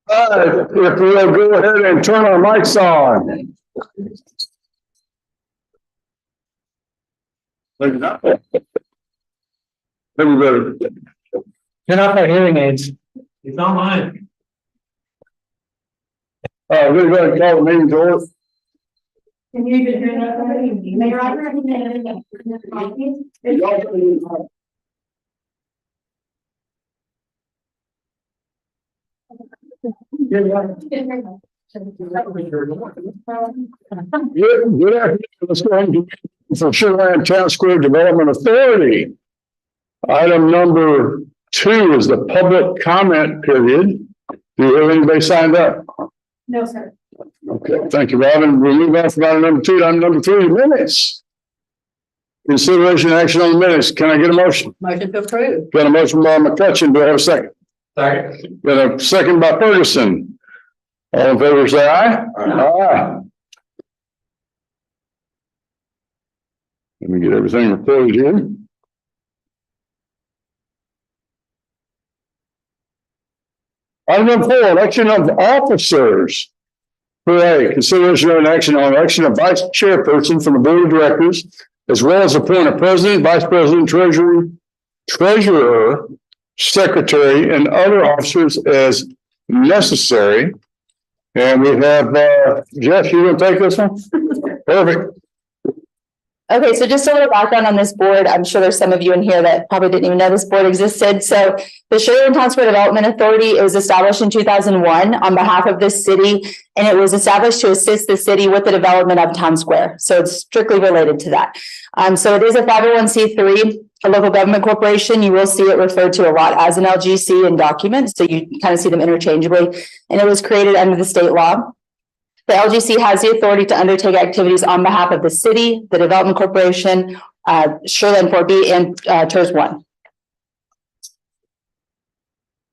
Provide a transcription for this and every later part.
If we'll go ahead and turn our mics on. Maybe not. Then we better. Turn off our hearing aids. It's not mine. We're going to call the meeting to order. Can you even hear that? Mayor, I Good afternoon. Let's go ahead and for Sugarland Town Square Development Authority. Item number 2 is the public comment period. Do you have anybody signed up? No, sir. Okay, thank you, Robin. We'll move on from item number 2 to item number 3, minutes. Consideration and action on the minutes. Can I get a motion? Motion to approve. Got a motion by McCutcheon. Do I have a second? Second. Got a second by Ferguson. All in favor, say aye. Aye. Let me get everything recorded here. Item number 4, election of officers. Hooray, consideration of an action on election of vice chairperson from the board of directors, as well as appoint a president, vice president, treasurer, secretary, and other officers as necessary. And we have, Jeff, you want to take this one? Perfect. Okay, so just a little background on this board. I'm sure there's some of you in here that probably didn't even know this board existed. So the Sugarland Town Square Development Authority, it was established in 2001 on behalf of this city, and it was established to assist the city with the development of Town Square. So it's strictly related to that. So it is a 501c3, a local government corporation. You will see it referred to a lot as an LGC in documents, so you kind of see them interchangeably. And it was created under the state law. The LGC has the authority to undertake activities on behalf of the city, the development corporation, Sugarland 4B, and TERS 1.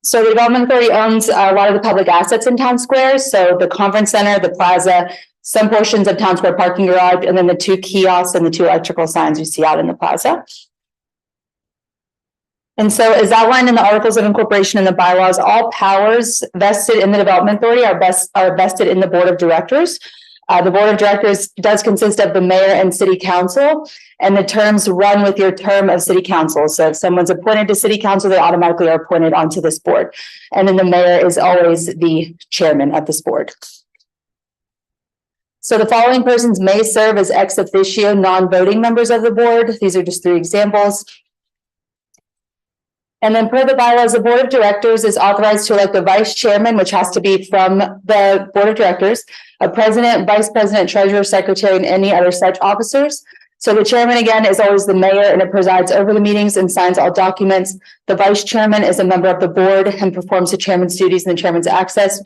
So the Development Authority owns a lot of the public assets in Town Square. So the conference center, the plaza, some portions of Town Square parking garage, and then the 2 kiosks and the 2 electrical signs you see out in the plaza. And so as outlined in the articles of incorporation and the bylaws, all powers vested in the Development Authority are vested in the board of directors. The board of directors does consist of the mayor and city council, and the terms run with your term of city council. So if someone's appointed to city council, they automatically are appointed onto this board. And then the mayor is always the chairman of this board. So the following persons may serve as ex officio non-voting members of the board. These are just 3 examples. And then per the bylaws, the board of directors is authorized to elect a vice chairman, which has to be from the board of directors, a president, vice president, treasurer, secretary, and any other such officers. So the chairman, again, is always the mayor, and it presides over the meetings and signs all documents. The vice chairman is a member of the board and performs the chairman's duties in the chairman's absence.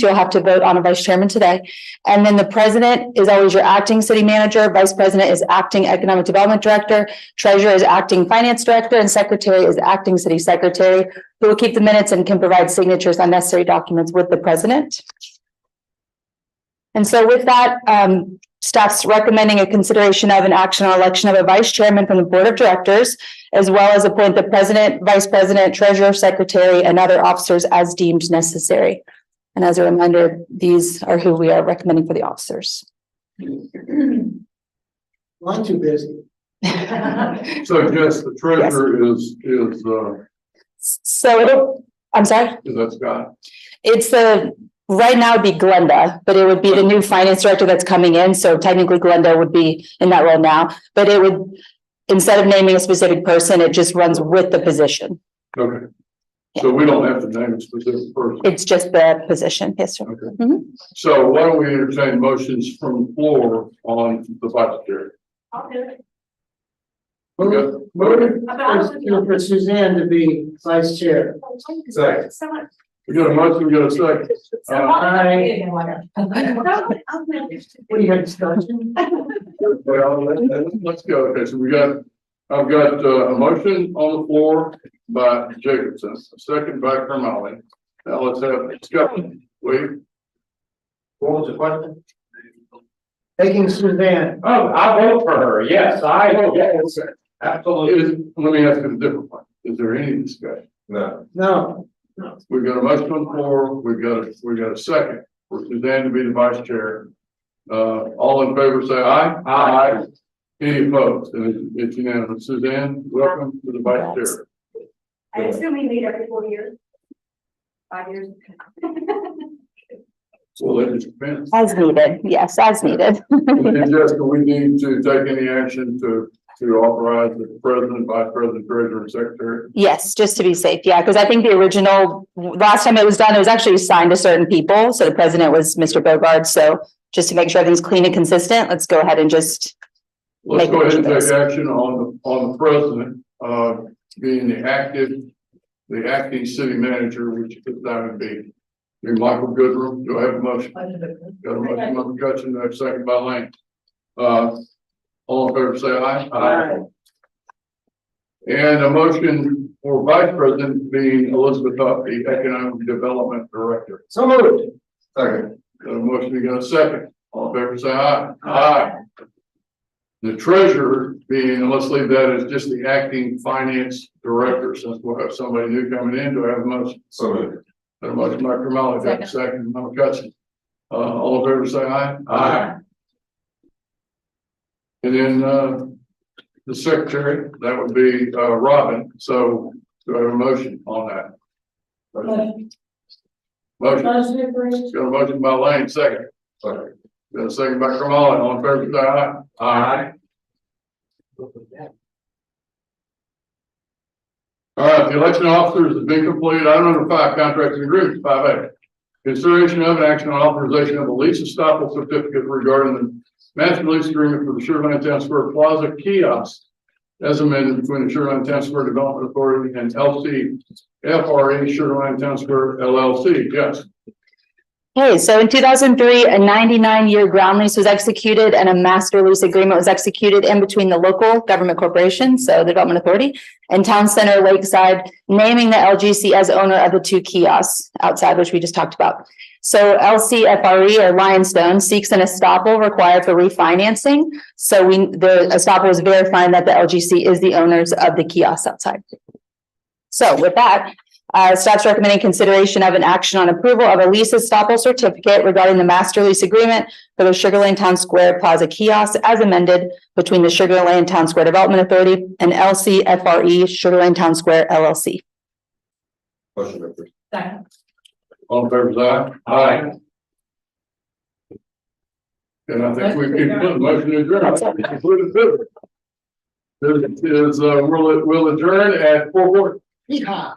You'll have to vote on a vice chairman today. And then the president is always your acting city manager. Vice president is acting economic development director. Treasurer is acting finance director, and secretary is acting city secretary, who will keep the minutes and can provide signatures on necessary documents with the president. And so with that, staff's recommending a consideration of an action on election of a vice chairman from the board of directors, as well as appoint the president, vice president, treasurer, secretary, and other officers as deemed necessary. And as a reminder, these are who we are recommending for the officers. I'm too busy. So yes, the treasurer is So I'm sorry? is that Scott? It's right now it'd be Glenda, but it would be the new finance director that's coming in. So technically Glenda would be in that role now, but it would, instead of naming a specific person, it just runs with the position. Okay. So we don't have to name a specific person. It's just the position. Yes, sir. Okay. Mhm. So why don't we entertain motions from the floor on the vice chair? I'll do it. Okay. For Suzanne to be vice chair. Second. We got a motion, we got a second. What do you got discussion? Well, let's go. Okay, so I've got a motion on the floor by Jacobson, a second by Carmali. Now let's have discussion. Wait. What was the question? Taking Suzanne. Oh, I vote for her. Yes, absolutely. Let me ask you a different one. Is there any discussion? No. No. We've got a motion on the floor, we've got a second for Suzanne to be the vice chair. All in favor, say aye. Aye. Any opposed? And it's unanimous. Suzanne, welcome to the vice chair. I assume we meet every 4 years. 5 years. Well, that just depends. As needed, yes, as needed. And Jessica, we need to take any action to authorize the president, vice president, treasurer, and secretary. Yes, just to be safe, yeah, because I think the original, last time it was done, it was actually assigned to certain people, so the president was Mr. Bogard, so just to make sure everything's clean and consistent, let's go ahead and just. Let's Make go ahead and those. take action on the president, being the acting city manager, which that would be Michael Goodrum. Do I have a motion? Got a motion by McCutcheon, do I have a second by Lane? All in favor, say aye. Aye. And a motion for vice president being Elizabeth Huff, the economic development director. So moved. Second. Got a motion, we got a second. All in favor, say aye. Aye. The treasurer being, and let's leave that as just the acting finance director, since we'll have somebody new coming in. Do I have a motion? So got a motion by Kamala, got a second by McCutcheon. All in favor, say aye. Aye. And then, the secretary, that would be, Robin. So do I have a motion on that? Motion. Got a motion by Lane, second. Got a second by Kamala. All in favor, say aye. Aye. All right, the election of officers has been completed. Item number 5, contracts and agreements, 5A. Consideration of an action on authorization of a lease estoppel certificate regarding the master lease agreement for the Sugar Land Town Square Plaza kiosk as amended between the Sugar Land Town Square Development Authority and LC FRE Sugar Land Town Square LLC. Yes. Okay, so in 2003, a 99-year ground lease was executed and a master lease agreement was executed in between the local government corporation, so the Development Authority, and Town Center Lakeside, naming the LGC as owner of the 2 kiosks outside, which we just talked about. So LCFRE or Lionstone seeks an estoppel required for refinancing. So the estoppel is verifying that the LGC is the owners of the kiosks outside. So with that, staff's recommending consideration of an action on approval of a lease estoppel certificate regarding the master lease agreement for the Sugar Land Town Square Plaza kiosk as amended between the Sugar Land Town Square Development Authority and LCFRE Sugar Land Town Square LLC. Motion. Second. All in favor, say aye. Aye. And I think we've concluded motion to adjourn. Concluded business. We'll adjourn at 4:40. Yeehaw.